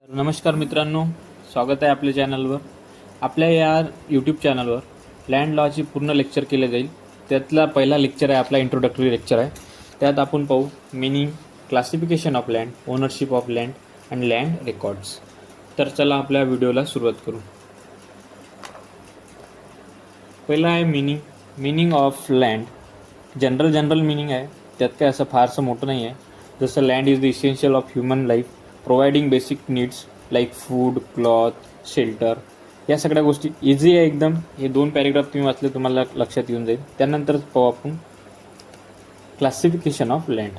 नमस्कार मित्रांनो, स्वागत आहे आपल्या चॅनलवर. आपल्या या यूट्यूब चॅनलवर लँड लॉची पूर्ण लेक्चर केले जाईल. त्यातला पहिला लेक्चर आहे आपला इंट्रोडक्टरी लेक्चर आहे. त्यात आपण पाहू meaning, classification of land, ownership of land and land records. तर चला आपल्या व्हिडिओला सुरुवात करू. पहिला आहे meaning of land. General meaning आहे, त्यात काय असं फारसं मोठं नाही आहे. जसं land is the essential of human life, providing basic needs like food, cloth, shelter. या सगळ्या गोष्टी इझी आहे एकदम. हे 2 पॅरेग्राफ तुम्ही वाचले तुम्हाला लक्षात येऊन जाईल. त्यानंतर पाहू आपण classification of land.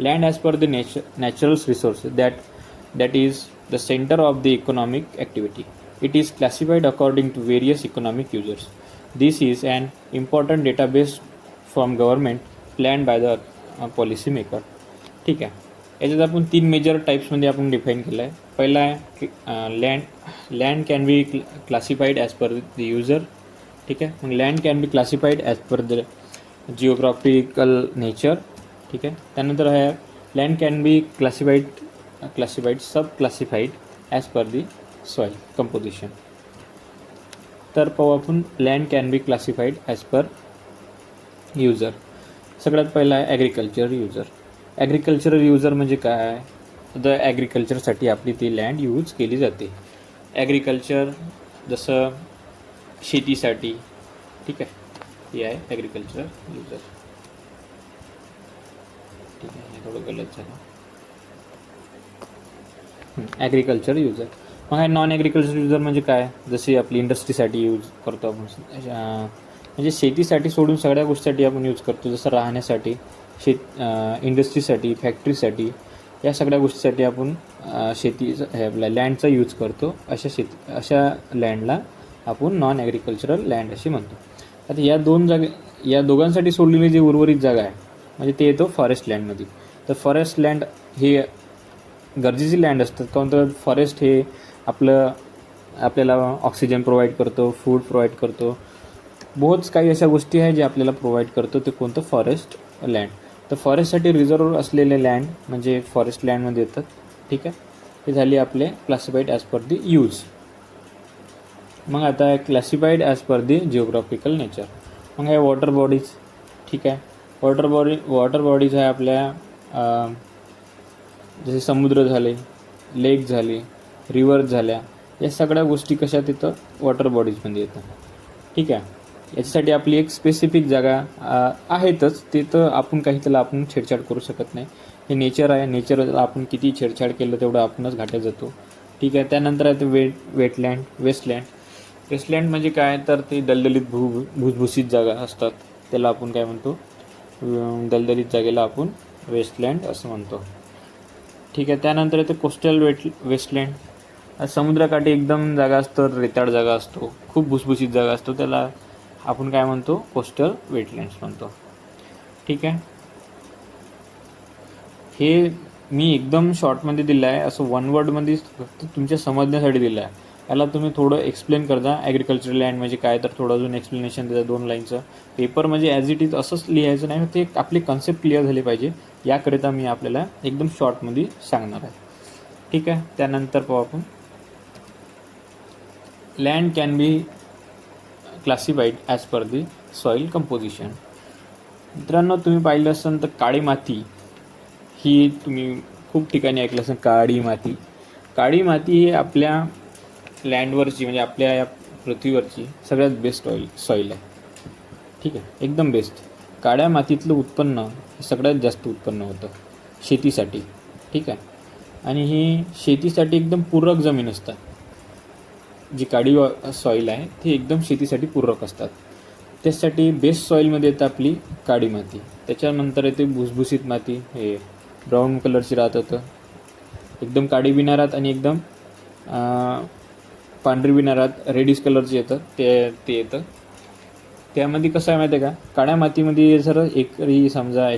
Land as per the natural resource that is the centre of the economic activity. It is classified according to various economic users. This is an important database from government plan by the policy maker. ठीक आहे. याच्यात आपण 3 major टाईप्समध्ये आपण define केलं आहे. पहिला आहे land can be classified as per the user. ठीक आहे. मग land can be classified as per the geographical nature. ठीक आहे. त्यानंतर आहे land can be classified sub classified as per the soil composition. तर पाहू आपण land can be classified as per user. सगळ्यात पहिला आहे ॲग्रिकल्चर युजर. ॲग्रिकल्चरल युजर म्हणजे काय? तर ॲग्रिकल्चरसाठी आपली ती लँड यूज केली जाते. ॲग्रिकल्चर जसं शेतीसाठी. ठीक आहे. हे आहे ॲग्रिकल्चरल युजर. ठीक आहे. हे थोडं गलत झालं. Agriculture user. मग आहे नॉन ॲग्रिकल्चर युजर म्हणजे काय? जशी आपली इंडस्ट्रीसाठी यूज करतो आपण. म्हणजे शेतीसाठी सोडून सगळ्या गोष्टीसाठी आपण यूज करतो. जसं राहण्यासाठी, इंडस्ट्रीसाठी, फॅक्टरीसाठी, या सगळ्या गोष्टीसाठी आपण आपल्या लँडचा यूज करतो. अशा लँडला आपण नॉन ॲग्रिकल्चरल लँड अशी म्हणतो. आता या दोघांसाठी सोडलेली जी उर्वरित जागा आहे म्हणजे ते येतो फॉरेस्ट लँडमध्ये. तर फॉरेस्ट लँड हे गरजेची लँड असतात. काऊन तर फॉरेस्ट हे आपल्याला ऑक्सिजन प्रोव्हाइड करतो, फूड प्रोव्हाइड करतो. बहुतच काही अशा गोष्टी आहेत जे आपल्याला प्रोव्हाइड करतो. ते कोणतं? Forest land. तर फॉरेस्टसाठी रिझर्व असलेले लँड म्हणजे फॉरेस्ट लँडमध्ये येतात. ठीक आहे. हे झाले आपले क्लासिफाईड ॲज पर दी यूज. मग आता आहे क्लासिफाईड ॲज पर दी जिओग्राफिकल नेचर. मग आहे वॉटर बॉडीज. ठीक आहे. वॉटर बॉडीज आहे आपल्या जसे समुद्र झाले, लेक झाले, रिव्हर्स झाल्या. या सगळ्या गोष्टी कशा तिथं वॉटर बॉडीजमध्ये येतात. ठीक आहे. याच्यासाठी आपली एक स्पेसिफिक जागा आहेतच. ते तर आपण काही त्याला आपण छेडछाड करू शकत नाही. हे नेचर आहे. नेचरला आपण किती छेडछाड केलं तेवढं आपणच घाट्यात जातो. ठीक आहे. त्यानंतर आहे ते वेटलँड, वेस्टलँड. वेस्टलँड म्हणजे काय? तर ते दलदलीत भुसभुशीत जागा असतात. त्याला आपण काय म्हणतो? दलदलीत जागेला आपण वेस्टलँड असं म्हणतो. ठीक आहे. त्यानंतर आहे ते कोस्टल वेस्टलँड. समुद्राकाठी एकदम जागा असतो, रेताळ जागा असतो, खूप भुसभुशीत जागा असतो. त्याला आपण काय म्हणतो? कोस्टल वेटलँड्स म्हणतो. ठीक आहे. हे मी एकदम शॉर्टमध्ये दिलं आहे, असं 1 वर्डमध्ये फक्त तुमच्या समजण्यासाठी दिलं आहे. याला तुम्ही थोडं एक्सप्लेन करता. ॲग्रिकल्चर लँड म्हणजे काय? तर थोडं अजून एक्सप्लेनेशन द्या 2 लाईनचं. पेपर म्हणजे ॲज इट इज असंच लिहायचं नाही. ते आपली कन्सेप्ट क्लिअर झाली पाहिजे. याकरिता मी आपल्याला एकदम शॉर्टमध्ये सांगणार आहे. ठीक आहे. त्यानंतर पाहू आपण land can be classified as per the soil composition. मित्रांनो, तुम्ही पाहिलं असेल तर काळी माती ही तुम्ही खूप ठिकाणी ऐकलं असेल. काळी माती ही आपल्या लँडवरची म्हणजे आपल्या या पृथ्वीवरची सगळ्यात बेस्ट सॉईल आहे. ठीक आहे. एकदम बेस्ट. काळ्या मातीतलं उत्पन्न हे सगळ्यात जास्त उत्पन्न होतं शेतीसाठी. ठीक आहे. आणि ही शेतीसाठी एकदम पूरक जमीन असतात. जी काळी सॉईल आहे ती एकदम शेतीसाठी पूरक असतात. त्यासाठी बेस्ट सॉईलमध्ये येतं आपली काळी माती. त्याच्यानंतर येते भुसभुशीत माती. हे ब्राऊन कलरची राहत होतं. एकदम काळी बी नाही राहत आणि एकदम पांढरी बी नाही राहत. रेडिश कलरची येतं ते येतं. त्यामध्ये कसं आहे माहिती आहे का? काळ्या मातीमध्ये जर हेक्टरी समजा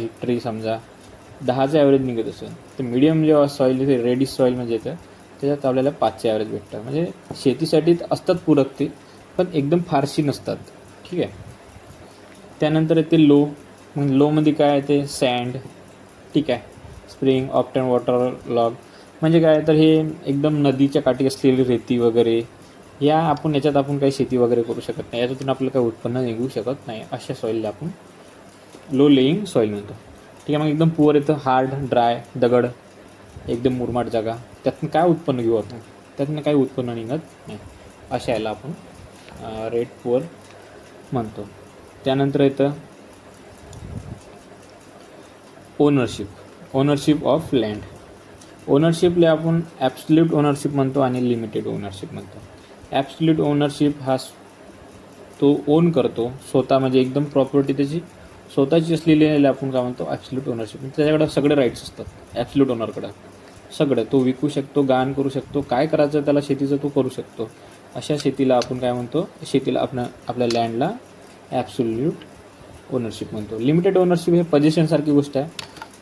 10चं ॲव्हरेज निघत असेल तर मिडियम जेव्हा सॉईल येते रेडिश सॉईलमध्ये येतं त्याच्यात आपल्याला 5चे ॲव्हरेज भेटतं. म्हणजे शेतीसाठी असतात पूरक ते, पण एकदम फारशी नसतात. ठीक आहे. त्यानंतर येते लो. मग लोमध्ये काय येते? सँड. ठीक आहे. Spring, often water log. म्हणजे काय तर हे एकदम नदीच्या काठी असलेली रेती वगैरे याच्यात आपण काही शेती वगैरे करू शकत नाही, याच्यातून आपलं काही उत्पन्न निघू शकत नाही, अशा सॉईलला आपण लो लेईंग सॉईल म्हणतो. ठीक आहे. मग एकदम पुअर येतं हार्ड ड्राय दगड, एकदम मुरमाड जागा, त्यातून काय उत्पन्न घेऊ आपण, त्यातून काही उत्पन्न निघत नाही, अशा याला आपण रेड पुअर म्हणतो. त्यानंतर येतं ओनरशिप ऑफ लँड. ओनरशिपला आपण ॲब्सल्यूट ओनरशिप म्हणतो आणि लिमिटेड ओनरशिप म्हणतो. ॲब्सल्यूट ओनरशिप हा तो ओन करतो स्वतः, म्हणजे एकदम प्रॉपर्टी त्याची स्वतःची असलेली आपण काय म्हणतो ॲब्सल्यूट ओनरशिप. त्याच्याकडे सगळे राईट्स असतात ॲब्सल्यूट ओनरकडं, सगळं तो विकू शकतो, गहाण करू शकतो, काय करायचं त्याला शेतीचं तो करू शकतो. अशा शेतीला आपण काय म्हणतो, शेतीला आपल्या लँडला ॲब्सोल्यूट ओनरशिप म्हणतो. लिमिटेड ओनरशिप हे पोझिशनसारखी गोष्ट आहे,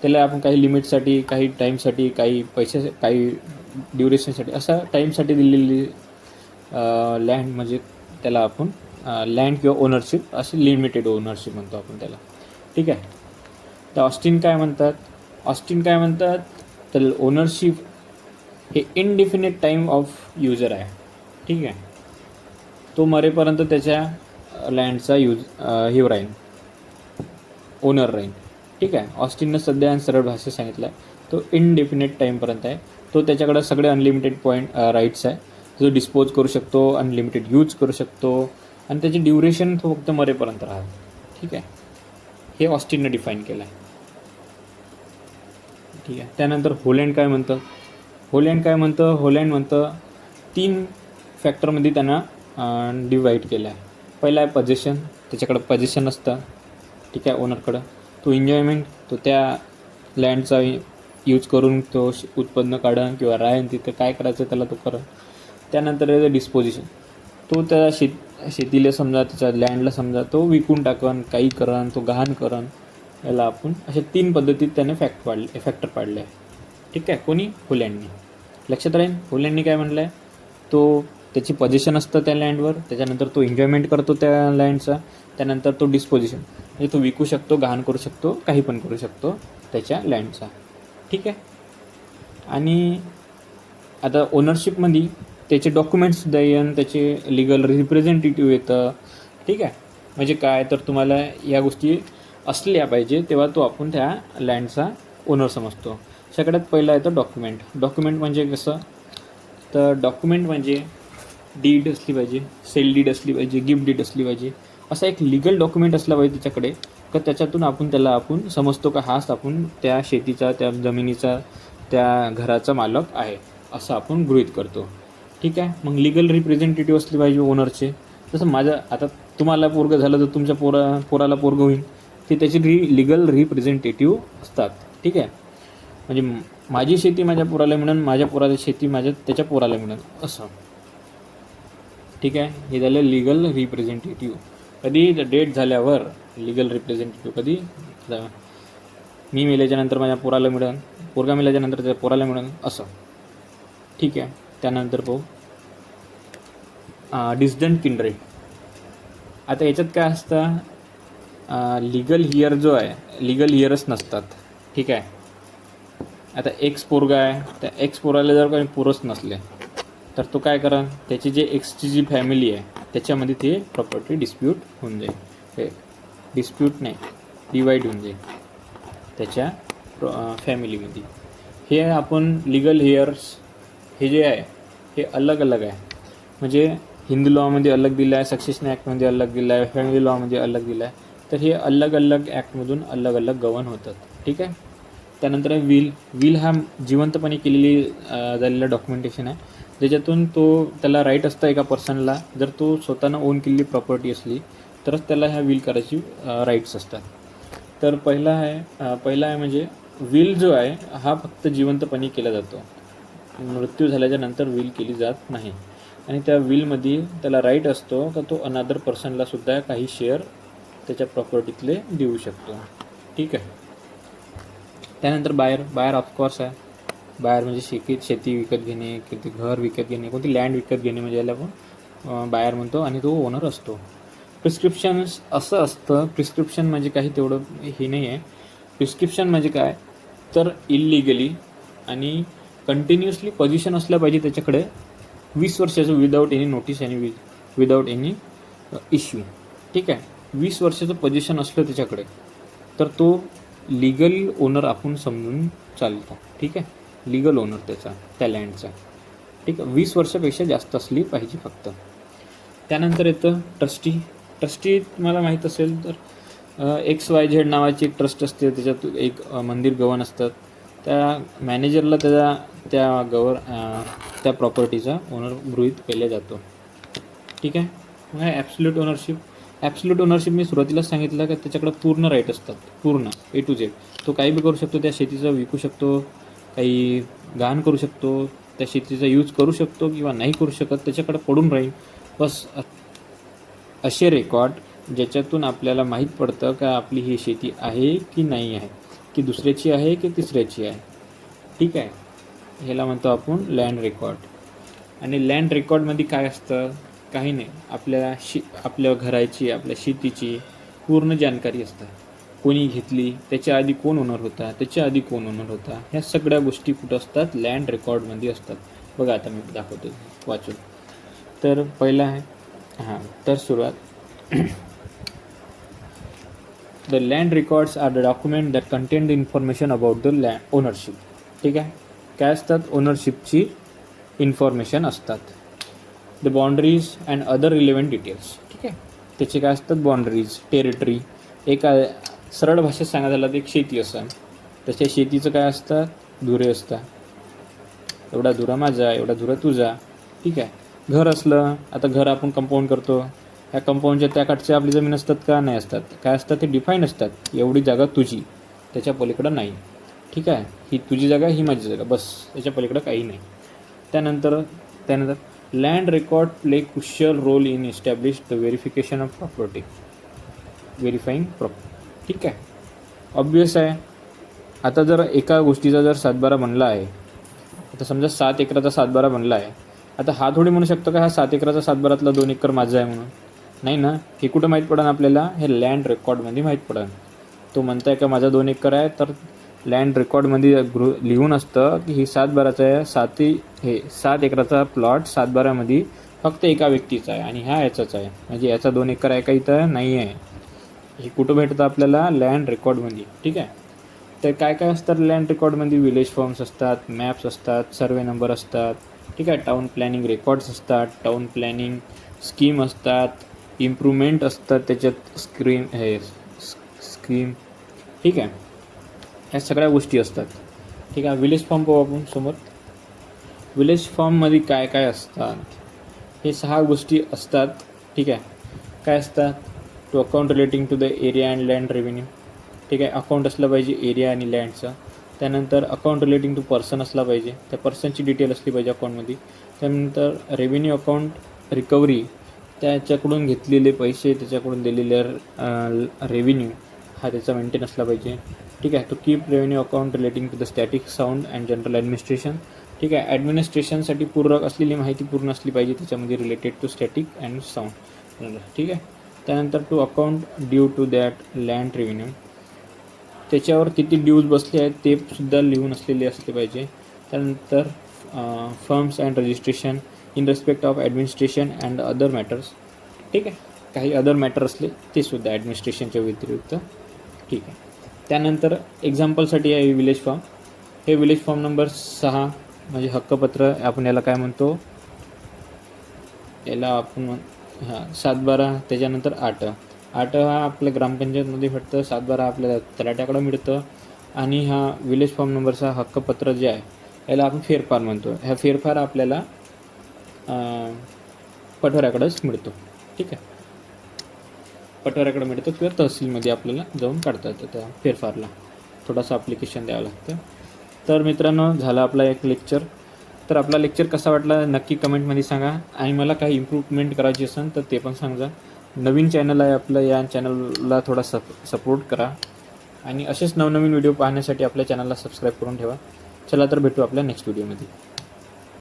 त्याला आपण काही लिमिटसाठी, काही टाईमसाठी, काही पैसे, काही ड्युरेशनसाठी, असा टाईमसाठी दिलेली लँड, म्हणजे त्याला आपण लँड किंवा ओनरशिप अशी लिमिटेड ओनरशिप म्हणतो आपण त्याला. ठीक आहे. तर ऑस्टिन काय म्हणतात, तर ओनरशिप हे इनडिफिनिट टाईम ऑफ युजर आहे. ठीक आहे. तो मरेपर्यंत त्याच्या लँडचा हे राहील, ओनर राहील. ठीक आहे. ऑस्टिननं सध्या आणि सरळ भाषेत सांगितलं आहे, तो इनडेफिनेट टाईमपर्यंत आहे, तो त्याच्याकडं सगळे अनलिमिटेड राईट्स आहे, जो डिस्पोज करू शकतो, अनलिमिटेड यूज करू शकतो, आणि त्याची ड्युरेशन तो फक्त मरेपर्यंत राहतो. ठीक आहे. हे ऑस्टिननं डिफाईन केलं आहे. ठीक आहे. त्यानंतर होलँड काय म्हणतं, होलँड म्हणतं 3 फॅक्टरमध्ये त्यांना डिवाईड केलं आहे. पहिला आहे पोझिशन, त्याच्याकडं पोझिशन असतं. ठीक आहे. ओनरकडं तो एन्जॉयमेंट, तो त्या लँडचा यूज करून तो उत्पन्न काढन किंवा राहीन तिथं, काय करायचं त्याला तो करेन. त्यानंतर आहे डिस्पोजिशन, तो त्या शेतीला समजा, त्याच्या लँडला समजा तो विकून टाकन, काही करन, तो गहाण करन. याला आपण अशा 3 पद्धतीत त्याने फॅक्टर पाडले आहे. ठीक आहे. कोणी, होलँडनी. लक्षात राहील होलँडनी काय म्हटलं आहे, तो त्याची पोझिशन असतं त्या लँडवर, त्याच्यानंतर तो एन्जॉयमेंट करतो त्या लँडचा, त्यानंतर तो डिस्पोजिशन, म्हणजे तो विकू शकतो, गहाण करू शकतो, काही पण करू शकतो त्याच्या लँडचा. ठीक आहे. आणि आता ओनरशिपमध्ये त्याचे डॉक्युमेंट्ससुद्धा येऊन, त्याचे लिगल रिप्रेझेंटेटिव्ह येतं. ठीक आहे. म्हणजे काय तर तुम्हाला या गोष्टी असल्या पाहिजे, तेव्हा तो आपण त्या लँडचा ओनर समजतो. सगळ्यात पहिला येतं डॉक्युमेंट म्हणजे कसं, तर डॉक्युमेंट म्हणजे डीड असली पाहिजे, सेल डीड असली पाहिजे, गिफ्ट डीड असली पाहिजे, असा एक लिगल डॉक्युमेंट असला पाहिजे त्याच्याकडे, का त्याच्यातून आपण समजतो का हाच आपण त्या शेतीचा, त्या जमिनीचा, त्या घराचा मालक आहे, असं आपण गृहीत करतो. ठीक आहे. मग लिगल रिप्रेझेंटेटिव्ह असले पाहिजे ओनरचे. जसं आता तुम्हाला पोरगं झालं तर तुमच्या पोराला पोरगं होईल, ते त्याची लिगल रिप्रेझेंटेटिव्ह असतात. ठीक आहे. म्हणजे माझी शेती माझ्या पोराला मिळेल, माझ्या पोराची शेती त्याच्या पोराला मिळेल, असं. ठीक आहे. हे झालं लिगल रिप्रेझेंटेटिव्ह. कधी डेट झाल्यावर लिगल रिप्रेझेंटेटिव्ह कधी, मी मेल्याच्यानंतर माझ्या पोराला मिळेल, पोरगा मेल्याच्यानंतर त्याच्या पोराला मिळेल, असं. ठीक आहे. त्यानंतर पाहू डिस्टंट किंड्रेड. आता याच्यात काय असतं, लिगल हिअर जो आहे, लिगल हिअरच नसतात. ठीक आहे. आता एक्स पोरगा आहे, त्या एक्स पोराला जर काही पोरच नसले तर तो काय करा, त्याची जे एक्सची जी फॅमिली आहे त्याच्यामध्ये ते प्रॉपर्टी डिस्प्यूट होऊन जाईल. हे डिस्प्यूट नाही, डिवाईड होऊन जाईल त्याच्या फॅमिलीमध्ये. हे आपण लिगल हिअर्स हे जे आहे हे अलग अलग आहे. म्हणजे हिंदू लॉमध्ये अलग दिलं आहे, सक्सेशन ॲक्टमध्ये अलग दिलं आहे, फॅमिली लॉमध्ये अलग दिलं आहे. तर हे अलग अलग ॲक्टमधून अलग अलग गवर्न होतात. ठीक आहे. त्यानंतर विल हा जिवंतपणे केलेली झालेला डॉक्युमेंटेशन आहे, ज्याच्यातून त्याला राईट असतं एका पर्सनला, जर तो स्वतःनं ओन केलेली प्रॉपर्टी असली तरच त्याला ह्या विल करायची राईट्स असतात. तर पहिला आहे म्हणजे विल जो आहे हा फक्त जिवंतपणे केला जातो, मृत्यू झाल्याच्या नंतर विल केली जात नाही. आणि त्या विलमध्ये त्याला राईट असतो का तो अनादर पर्सनलासुद्धा काही शेअर त्याच्या प्रॉपर्टीतले देऊ शकतो. ठीक आहे. त्यानंतर बायर ऑफकोर्स आहे. बायर म्हणजे शेती विकत घेणे, किती घर विकत घेणे, कोणती लँड विकत घेणे, म्हणजे याला आपण बायर म्हणतो, आणि तो ओनर असतो. प्रिस्क्रिप्शन्स असं असतं, प्रिस्क्रिप्शन म्हणजे काही तेवढं हे नाही आहे. प्रिस्क्रिप्शन म्हणजे काय तर इल्लिगली आणि कंटिन्युअसली पोझिशन असल्या पाहिजे त्याच्याकडे 20 वर्षाचं विदाऊट एनी नोटीस आणि विदाऊट एनी इश्यू. ठीक आहे, 20 वर्षाचं पोझिशन असलं त्याच्याकडे तर तो लिगल ओनर आपण समजून चालतो. ठीक आहे, लिगल ओनर त्याचा त्या लँडचा. ठीक आहे, 20 वर्षापेक्षा जास्त असली पाहिजे फक्त. त्यानंतर येतं ट्रस्टी. ट्रस्टी तुम्हाला माहीत असेल तर XYZ नावाची एक ट्रस्ट असते, त्याच्यात एक मंदिर गव्हर्न असतात. त्या मॅनेजरला त्या प्रॉपर्टीचा ओनर गृहीत केला जातो. ठीक आहे, मग ॲब्सोल्यूट ओनरशिप. ॲब्सोल्यूट ओनरशिप मी सुरुवातीलाच सांगितलं का त्याच्याकडे पूर्ण राईट असतात, पूर्ण A to Z. तो काही बी करू शकतो, त्या शेतीचं विकू शकतो, काही गहाण करू शकतो, त्या शेतीचा यूज करू शकतो किंवा नाही करू शकत, त्याच्याकडे पडून राहील. बस असे रेकॉर्ड ज्याच्यातून आपल्याला माहीत पडतं का आपली ही शेती आहे की नाही आहे, की दुसऱ्याची आहे की तिसऱ्याची आहे. ठीक आहे, ह्याला म्हणतो आपण लँड रेकॉर्ड. आणि लँड रेकॉर्डमध्ये काय असतं, काही नाही, आपल्या घराची, आपल्या शेतीची पूर्ण जानकारी असतात. कोणी घेतली, त्याच्या आधी कोण ओनर होता, त्याच्या आधी कोण ओनर होता, ह्या सगळ्या गोष्टी कुठं असतात, लँड रेकॉर्डमध्ये असतात. बघा आता मी दाखवतो वाचून. तर पहिला आहे तर सुरुवात. The land records are the document that contain the information about the land ownership. ठीक आहे, काय असतात, ओनरशिपची इन्फॉर्मेशन असतात. The boundaries and other relevant details. ठीक आहे, त्याचे काय असतात, बाउंड्रीज, टेरिटरी. एका सरळ भाषेत सांगायला झालं तर एक शेती असं, त्याच्या शेतीचं काय असतात, धुरे असतात. एवढा धुरा माझा, एवढा धुरा तुझा. ठीक आहे, घर असलं, आता घर आपण कंपाऊंड करतो, ह्या कंपाऊंडच्या त्या काठच्या आपली जमीन असतात का, नाही असतात. काय असतात, ते डिफाईन असतात. एवढी जागा तुझी, त्याच्या पलीकडं नाही. ठीक आहे, ही तुझी जागा, ही माझी जागा, बस, त्याच्या पलीकडं काही नाही. त्यानंतर land record play crucial role in establish the verification of property. Verifying property. ठीक आहे, ऑब्वियस आहे. आता जर एका गोष्टीचा जर 7/12 बनला आहे, आता समजा 7 एकराचा 7/12 बनला आहे. आता हा थोडी म्हणू शकतो का हा 7 एकराचा 7/12तला 2 एकर माझा आहे म्हणून, नाही ना. हे कुठं माहीत पडेल आपल्याला, हे लँड रेकॉर्डमध्ये माहीत पडेल. तो म्हणताय का माझा 2 एकर आहे, तर लँड रेकॉर्डमध्ये लिहून असतं की ही 7/12चा आहे. हे 7 एकराचा प्लॉट 7/12मध्ये फक्त एका व्यक्तीचा आहे आणि ह्या याचाच आहे, म्हणजे याचा 2 एकर आहे का इथं, नाही आहे. हे कुठं भेटतं आपल्याला, लँड रेकॉर्डमध्ये. ठीक आहे, तर काय काय असतात लँड रेकॉर्डमध्ये, विलेज फॉर्म्स असतात, मॅप्स असतात, सर्वे नंबर असतात. ठीक आहे, टाऊन प्लॅनिंग रेकॉर्ड्स असतात, टाऊन प्लॅनिंग स्कीम असतात, इम्प्रूव्हमेंट असतात त्याच्यात, स्कीम. ठीक आहे, ह्या सगळ्या गोष्टी असतात. ठीक आहे, विलेज फॉर्म पाहू आपण समोर. विलेज फॉर्ममध्ये काय काय असतात, हे 6 गोष्टी असतात. ठीक आहे, काय असतात, to account relating to the area and land revenue. ठीक आहे, अकाउंट असलं पाहिजे एरिया आणि लँडचं. त्यानंतर अकाउंट रिलेटिंग टू पर्सन असला पाहिजे, त्या पर्सनची डिटेल असली पाहिजे अकाउंटमध्ये. त्यानंतर रेव्हेन्यू अकाउंट रिकव्हरी, त्याच्याकडून घेतलेले पैसे, त्याच्याकडून दिलेले रेव्हेन्यू हा त्याचा मेंटेन असला पाहिजे. ठीक आहे, to keep revenue account relating to the static sound and general administration. ठीक आहे, ॲडमिनिस्ट्रेशनसाठी पूरक असलेली माहिती पूर्ण असली पाहिजे त्याच्यामध्ये, related to static and sound. ठीक आहे, त्यानंतर to account due to that land revenue, त्याच्यावर किती ड्यूज बसले आहेत ते सुद्धा लिहून असलेले असले पाहिजे. त्यानंतर firms and registration in respect of administration and other matters. ठीक आहे, काही अदर मॅटर असले ते सुद्धा ॲडमिनिस्ट्रेशनच्या व्यतिरिक्त. ठीक आहे, त्यानंतर एक्झाम्पलसाठी आहे विलेज फॉर्म. हे विलेज फॉर्म नंबर 6 म्हणजे हक्कपत्र, आपण याला काय म्हणतो, याला आपण 7/12. त्याच्यानंतर 8 हा आपल्या ग्रामपंचायतमध्ये भेटतं, 7/12 आपल्या तलाट्याकडं मिळतं. आणि हा विलेज फॉर्म नंबरचा हक्कपत्र जे आहे याला आपण फेरफार म्हणतो. ह्या फेरफार आपल्याला पटवाऱ्याकडंच मिळतो. ठीक आहे, पटवाऱ्याकडं मिळतं किंवा तहसीलमध्ये आपल्याला जाऊन काढता येतं. त्या फेरफारला थोडासा ॲप्लिकेशन द्यावं लागतं. तर मित्रांनो, झाला आपला एक लेक्चर. तर आपला लेक्चर कसा वाटला नक्की कमेंटमध्ये सांगा, आणि मला काही इम्प्रूव्हमेंट करायची असेल तर ते पण सांगा. नवीन चॅनल आहे आपलं, या चॅनलला थोडा सपोर्ट करा आणि असेच नवनवीन व्हिडिओ पाहण्यासाठी आपल्या चॅनलला सबस्क्राईब करून ठेवा. चला तर भेटू आपल्या नेक्स्ट व्हिडिओमध्ये.